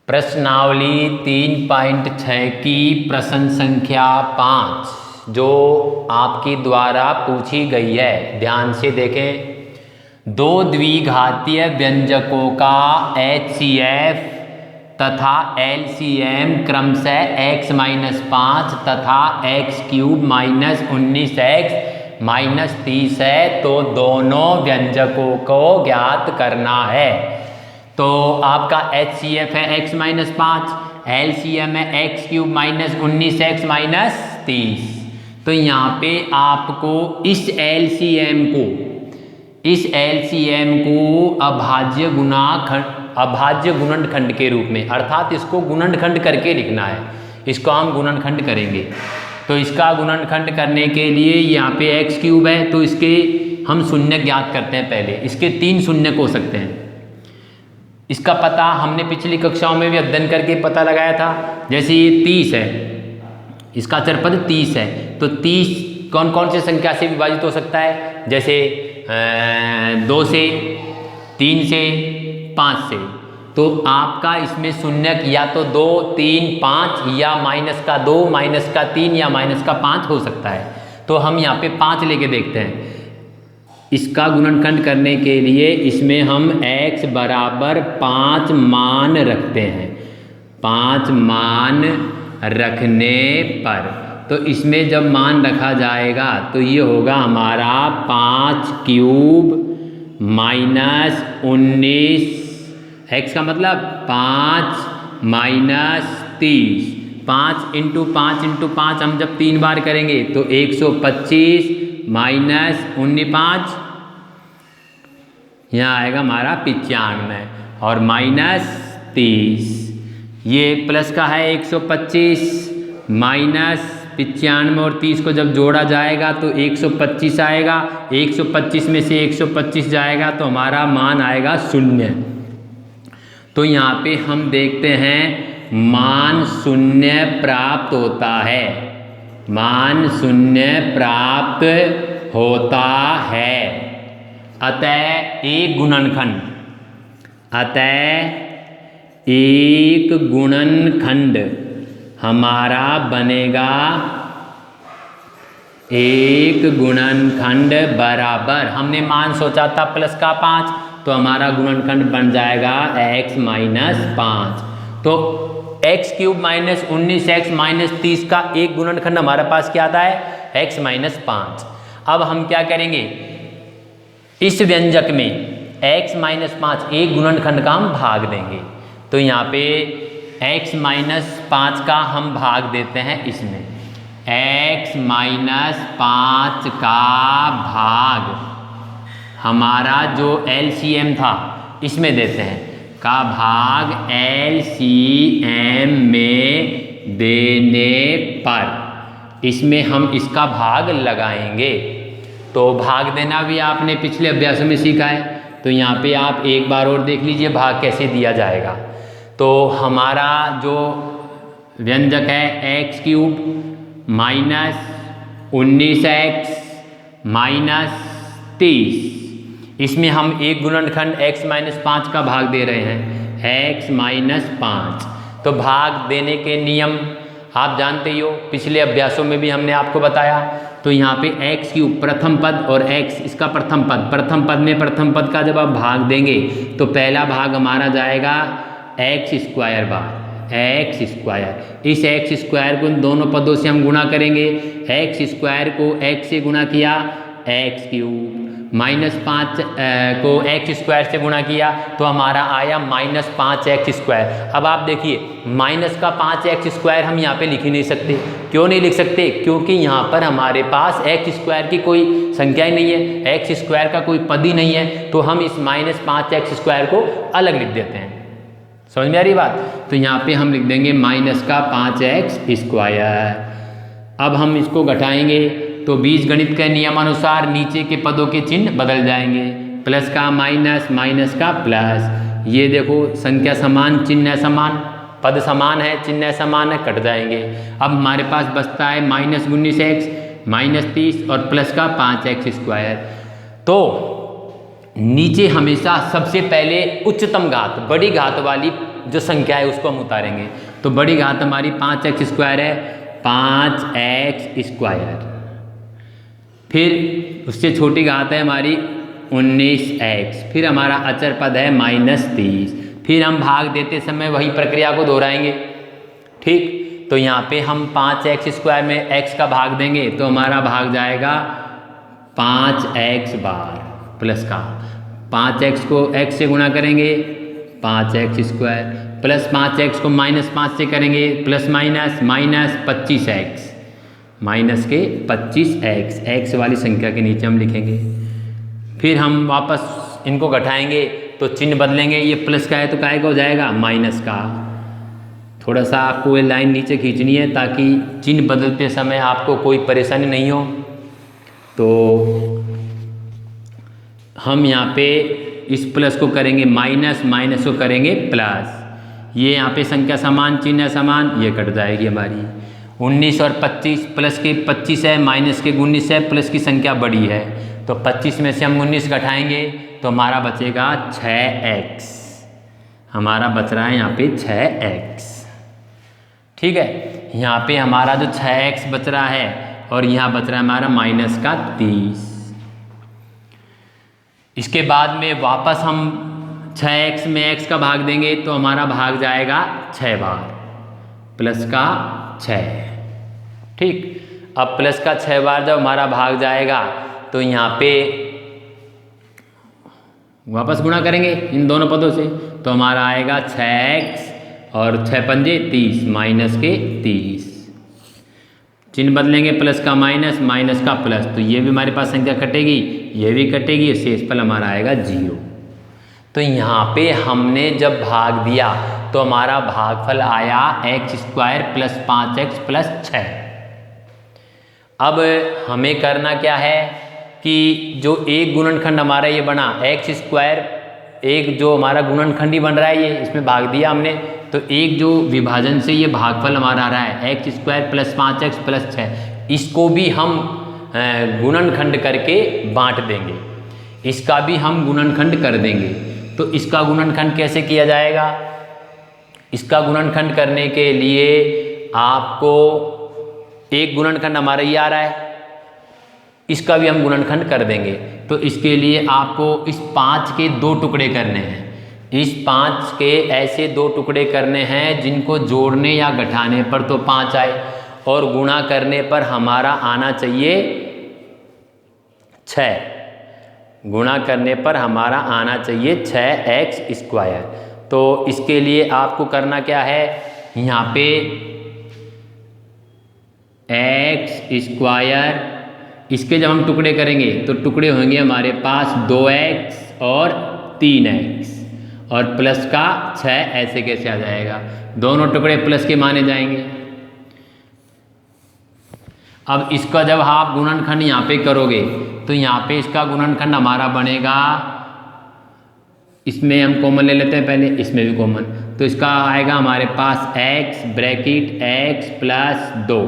प्रश्नावली 3.6 की प्रश्न संख्या 5 जो आपके द्वारा पूछी गई है, ध्यान से देखें। दो द्विघातीय व्यंजकों का HCF तथा LCM क्रमशः x-5 तथा x³ -19x -30 है, तो दोनों व्यंजकों को ज्ञात करना है। तो आपका HCF है x-5, LCM है x³ -19x -30। तो यहाँ पे आपको इस LCM को अभाज्य गुणनखंड के रूप में, अर्थात इसको गुणनखंड करके लिखना है। इसको हम गुणनखंड करेंगे। तो इसका गुणनखंड करने के लिए यहाँ पे x³ है, तो इसके हम शून्य ज्ञात करते हैं। पहले इसके 3 शून्य हो सकते हैं। इसका पता हमने पिछली कक्षाओं में भी अध्ययन करके पता लगाया था। जैसे ये 30 है, इसका चरपद 30 है, तो 30 कौन कौन से संख्या से विभाजित हो सकता है? जैसे 2 से, 3 से, 5 से। तो आपका इसमें शून्य या तो 2, 3, 5 या -2, -3 या -5 हो सकता है। तो हम यहाँ पे 5 लेके देखते हैं। इसका गुणनखंड करने के लिए इसमें हम x बराबर 5 मान रखते हैं। 5 मान रखने पर तो इसमें जब मान रखा जाएगा तो ये होगा हमारा 5³ -19, x का मतलब 5 -30। 5 × 5 × 5 हम जब 3 बार करेंगे तो 125 -19, यहाँ आएगा हमारा 95 और -30। ये प्लस का है 125 -95 और 30 को जब जोड़ा जाएगा तो 125 आएगा। 125 में से 125 जाएगा तो हमारा मान आएगा 0। तो यहाँ पे हम देखते हैं मान 0 प्राप्त होता है। मान 0 प्राप्त होता है। अतः एक गुणनखंड हमारा बनेगा, एक गुणनखंड बराबर, हमने मान सोचा था प्लस का 5, तो हमारा गुणनखंड बन जाएगा x-5। तो x³ -19x -30 का एक गुणनखंड हमारे पास क्या आता है? x-5। अब हम क्या करेंगे? इस व्यंजक में x-5 एक गुणनखंड का हम भाग देंगे। तो यहाँ पे x-5 का हम भाग देते हैं इसमें। x-5 का भाग हमारा जो LCM था इसमें देते हैं, का भाग LCM में देने पर इसमें हम इसका भाग लगाएंगे। तो भाग देना भी आपने पिछले अभ्यासों में सीखा है। तो यहाँ पे आप एक बार और देख लीजिए भाग कैसे दिया जाएगा। तो हमारा जो व्यंजक है x³ -19x -30, इसमें हम एक गुणनखंड x-5 का भाग दे रहे हैं, x-5। तो भाग देने के नियम आप जानते ही हो, पिछले अभ्यासों में भी हमने आपको बताया। तो यहाँ पे x³ प्रथम पद और x इसका प्रथम पद में प्रथम पद का जब आप भाग देंगे तो पहला भाग हमारा जाएगा x² बार, x²। इस x² को इन दोनों पदों से हम गुणा करेंगे। x² को x से गुणा किया, x³ -5 को x² से गुणा किया तो हमारा आया -5x²। अब आप देखिए -5x² हम यहाँ पे लिख ही नहीं सकते। क्यों नहीं लिख सकते? क्योंकि यहाँ पर हमारे पास x² की कोई संख्या ही नहीं है, x² का कोई पद ही नहीं है। तो हम इस -5x² को अलग लिख देते हैं। समझ में आ रही बात? तो यहाँ पे हम लिख देंगे -5x²। अब हम इसको घटाएंगे तो बीजगणित के नियमानुसार नीचे के पदों के चिन्ह बदल जाएंगे, प्लस का माइनस, माइनस का प्लस। ये देखो संख्या समान, चिन्ह समान, पद समान है, चिन्ह समान है, कट जाएंगे। अब हमारे पास बचता है -19x -30 और प्लस का 5x²। तो नीचे हमेशा सबसे पहले उच्चतम घात, बड़ी घात वाली जो संख्या है उसको हम उतारेंगे। तो बड़ी घात हमारी 5x स्क्वायर है, 5x स्क्वायर। फिर उससे छोटी घात है हमारी 19x। फिर हमारा अचर पद है -30। फिर हम भाग देते समय वही प्रक्रिया को दोहराएंगे। ठीक, तो यहाँ पे हम 5x स्क्वायर में x का भाग देंगे तो हमारा भाग जाएगा 5x बार प्लस का 5x को x से गुणा करेंगे 5x स्क्वायर, प्लस 5x को -5 से करेंगे प्लस माइनस -25x, माइनस के 25x, x वाली संख्या के नीचे हम लिखेंगे। फिर हम वापस इनको घटाएंगे तो चिन्ह बदलेंगे, ये प्लस का है तो काय का हो जाएगा माइनस का। थोड़ा सा आपको ये लाइन नीचे खींचनी है ताकि चिन्ह बदलते समय आपको कोई परेशानी नहीं हो। तो हम यहाँ पे इस प्लस को करेंगे माइनस, माइनस को करेंगे प्लस। ये यहाँ पे संख्या समान, चिन्ह समान, ये कट जाएगी हमारी। 19 और 25, प्लस के 25 है, माइनस के 19 है, प्लस की संख्या बड़ी है तो 25 में से हम 19 घटाएंगे तो हमारा बचेगा 6x। हमारा बच रहा है यहाँ पे 6x। ठीक है, यहाँ पे हमारा जो 6x बच रहा है और यहाँ बच रहा है हमारा -30। इसके बाद में वापस हम 6x में x का भाग देंगे तो हमारा भाग जाएगा 6 बार प्लस का 6। ठीक, अब प्लस का 6 बार जब हमारा भाग जाएगा तो यहाँ पे वापस गुणा करेंगे इन दोनों पदों से तो हमारा आएगा 6x और 6 पंजे 30 माइनस के 30। चिन्ह बदलेंगे, प्लस का माइनस, माइनस का प्लस, तो ये भी हमारे पास संख्या कटेगी, ये भी कटेगी, शेषफल हमारा आएगा 0। तो यहाँ पे हमने जब भाग दिया तो हमारा भागफल आया x square plus 5x plus 6। अब हमें करना क्या है कि जो एक गुणनखंड हमारा ये बना x स्क्वायर, एक जो हमारा गुणनखंड ही बन रहा है ये, इसमें भाग दिया हमने, तो एक जो विभाजन से ये भागफल हमारा आ रहा है x square plus 5x plus 6, इसको भी हम गुणनखंड करके बांट देंगे, इसका भी हम गुणनखंड कर देंगे। तो इसका गुणनखंड कैसे किया जाएगा? इसका गुणनखंड करने के लिए आपको एक गुणनखंड हमारा ये आ रहा है, इसका भी हम गुणनखंड कर देंगे। तो इसके लिए आपको इस 5 के 2 टुकड़े करने हैं। इस 5 के ऐसे 2 टुकड़े करने हैं जिनको जोड़ने या घटाने पर तो 5 आए और गुणा करने पर हमारा आना चाहिए 6। गुणा करने पर हमारा आना चाहिए 6x स्क्वायर। तो इसके लिए आपको करना क्या है, यहाँ पे x स्क्वायर, इसके जब हम टुकड़े करेंगे तो टुकड़े होंगे हमारे पास 2x और 3x और प्लस का 6, ऐसे कैसे आ जाएगा, दोनों टुकड़े प्लस के माने जाएंगे। अब इसका जब आप गुणनखंड यहाँ पे करोगे तो यहाँ पे इसका गुणनखंड हमारा बनेगा, इसमें हम कॉमन ले लेते हैं पहले, इसमें भी कॉमन, तो इसका आएगा हमारे पास x ब्रैकेट x प्लस 2,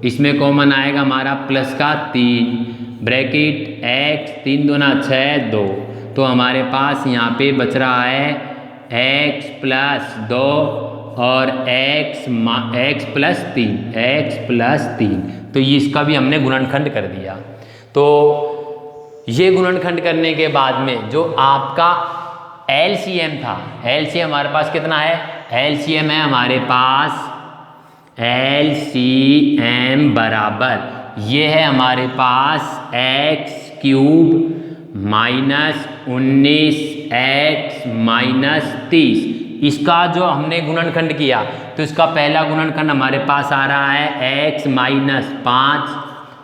इसमें कॉमन आएगा हमारा प्लस का 3 ब्रैकेट x 3 दूना 6 2, तो हमारे पास यहाँ पे बच रहा है x प्लस 2 और x प्लस 3, तो ये इसका भी हमने गुणनखंड कर दिया। तो ये गुणनखंड करने के बाद में जो आपका LCM था, LCM हमारे पास कितना है, LCM है हमारे पास LCM बराबर, ये है हमारे पास x cube minus 19x minus 30। इसका जो हमने गुणनखंड किया तो इसका पहला गुणनखंड हमारे पास आ रहा है x माइनस 5,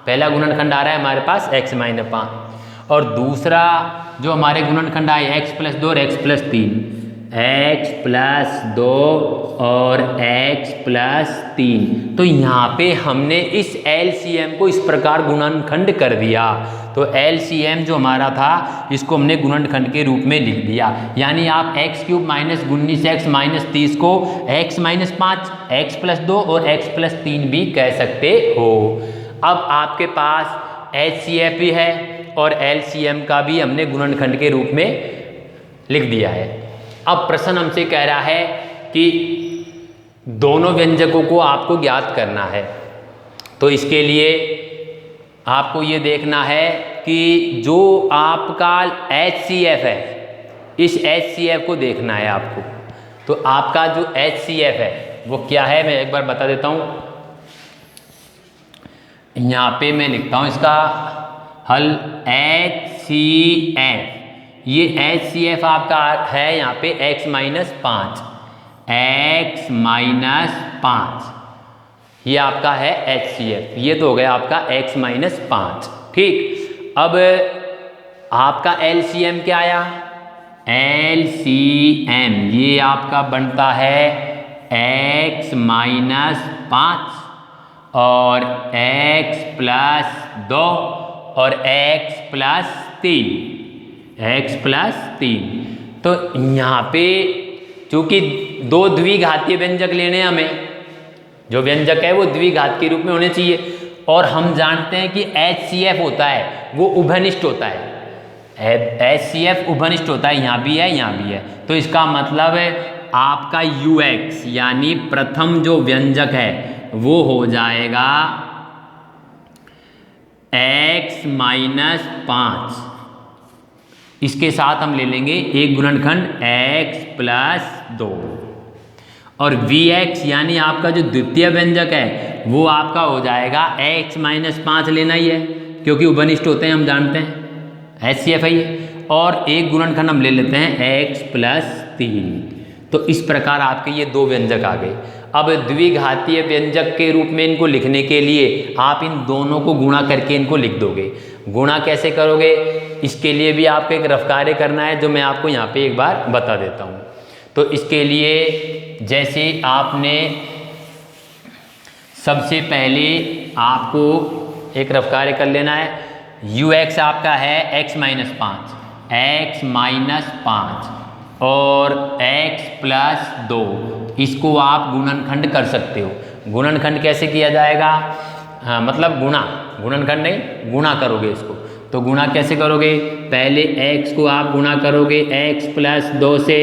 पहला गुणनखंड आ रहा है हमारे पास x माइनस 5, और दूसरा जो हमारे गुणनखंड आए x प्लस 2 और x प्लस 3, x प्लस 2 और x प्लस 3। तो यहाँ पे हमने इस LCM को इस प्रकार गुणनखंड कर दिया। तो LCM जो हमारा था इसको हमने गुणनखंड के रूप में लिख दिया, यानी आप x cube minus 19x minus 30 को x माइनस 5, x प्लस 2 और x प्लस 3 भी कह सकते हो। अब आपके पास HCF भी है और LCM का भी हमने गुणनखंड के रूप में लिख दिया है। अब प्रश्न हमसे कह रहा है कि दोनों व्यंजकों को आपको ज्ञात करना है। तो इसके लिए आपको ये देखना है कि जो आपका HCF है, इस HCF को देखना है आपको। तो आपका जो HCF है वो क्या है, मैं एक बार बता देता हूँ। यहाँ पे मैं लिखता हूँ इसका हल HCF। ये HCF आपका है यहाँ पे x माइनस 5, ये आपका है HCF। ये तो हो गया आपका x माइनस 5। ठीक, अब आपका LCM क्या आया, LCM ये आपका बनता है x माइनस 5 और x प्लस 2 और x प्लस 3। तो यहाँ पे चूंकि दो द्विघातीय व्यंजक लेने हमें, जो व्यंजक है वो द्विघात के रूप में होने चाहिए, और हम जानते हैं कि HCF होता है वो उभयनिष्ठ होता है। HCF उभयनिष्ठ होता है, यहाँ भी है यहाँ भी है। तो इसका मतलब है आपका UX यानी प्रथम जो व्यंजक है वो हो जाएगा x माइनस 5। इसके साथ हम ले लेंगे एक गुणनखंड x प्लस 2, और Vx यानी आपका जो द्वितीय व्यंजक है वो आपका हो जाएगा x माइनस 5 लेना ही है, क्योंकि उभयनिष्ठ होते हैं हम जानते हैं, HCF है ये। और एक गुणनखंड हम ले लेते हैं x प्लस 3। तो इस प्रकार आपके ये दो व्यंजक आ गए। अब द्विघातीय व्यंजक के रूप में इनको लिखने के लिए आप इन दोनों को गुणा करके इनको लिख दोगे। गुणा कैसे करोगे, इसके लिए भी आपको एक रफ कार्य करना है, जो मैं आपको यहाँ पे एक बार बता देता हूँ। तो इसके लिए जैसे आपने सबसे पहले आपको एक रफ कार्य कर लेना है। UX आपका है x माइनस 5 और x प्लस 2, इसको आप गुणनखंड कर सकते हो। गुणनखंड कैसे किया जाएगा, मतलब गुणनखंड नहीं, गुणा करोगे इसको। तो गुणा कैसे करोगे, पहले x को आप गुणा करोगे x प्लस 2 से,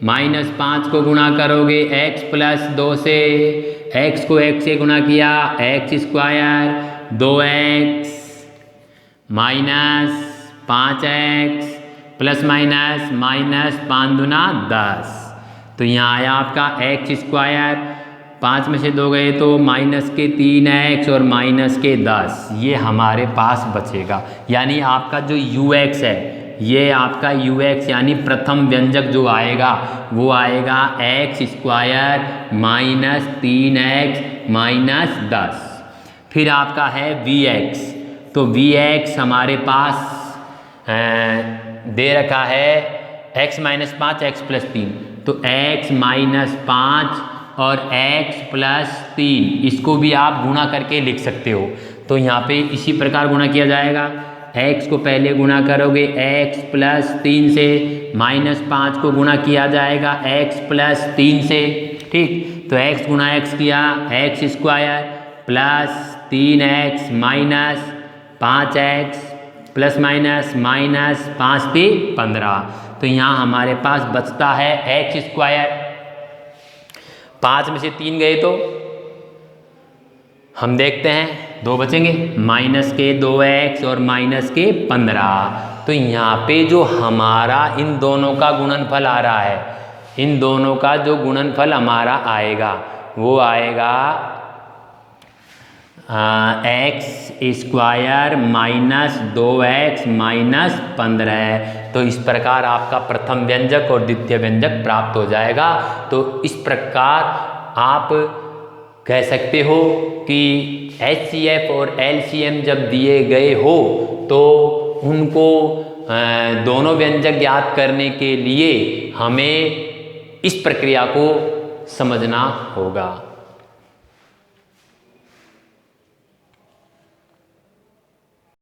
माइनस 5 को गुणा करोगे x प्लस 2 से, x को x से गुणा किया x square 2x minus 5x plus minus 5 दूना 10। तो यहाँ आया आपका x स्क्वायर, 5 में से 2 गए तो माइनस के 3x और माइनस के 10, ये हमारे पास बचेगा। यानी आपका जो UX है, ये आपका UX यानी प्रथम व्यंजक जो आएगा वो आएगा x square minus 3x minus 10। फिर आपका है VX, तो VX हमारे पास दे रखा है x माइनस 5 x प्लस 3, तो x माइनस 5 और x प्लस 3, इसको भी आप गुणा करके लिख सकते हो। तो यहाँ पे इसी प्रकार गुणा किया जाएगा। x को पहले गुणा करोगे x प्लस 3 से, माइनस 5 को गुणा किया जाएगा x प्लस 3 से। ठीक, तो x गुणा x किया x square plus 3x minus 5x plus minus 5 पे 15। तो यहाँ हमारे पास बचता है x स्क्वायर, 5 में से 3 गए तो हम देखते हैं 2 बचेंगे, माइनस के 2x और माइनस के 15। तो यहाँ पे जो हमारा इन दोनों का गुणनफल आ रहा है, इन दोनों का जो गुणनफल हमारा आएगा वो आएगा x square minus 2x minus 15। तो इस प्रकार आपका प्रथम व्यंजक और द्वितीय व्यंजक प्राप्त हो जाएगा। तो इस प्रकार आप कह सकते हो कि HCF और LCM जब दिए गए हो तो उनको दोनों व्यंजक ज्ञात करने के लिए हमें इस प्रक्रिया को समझना होगा।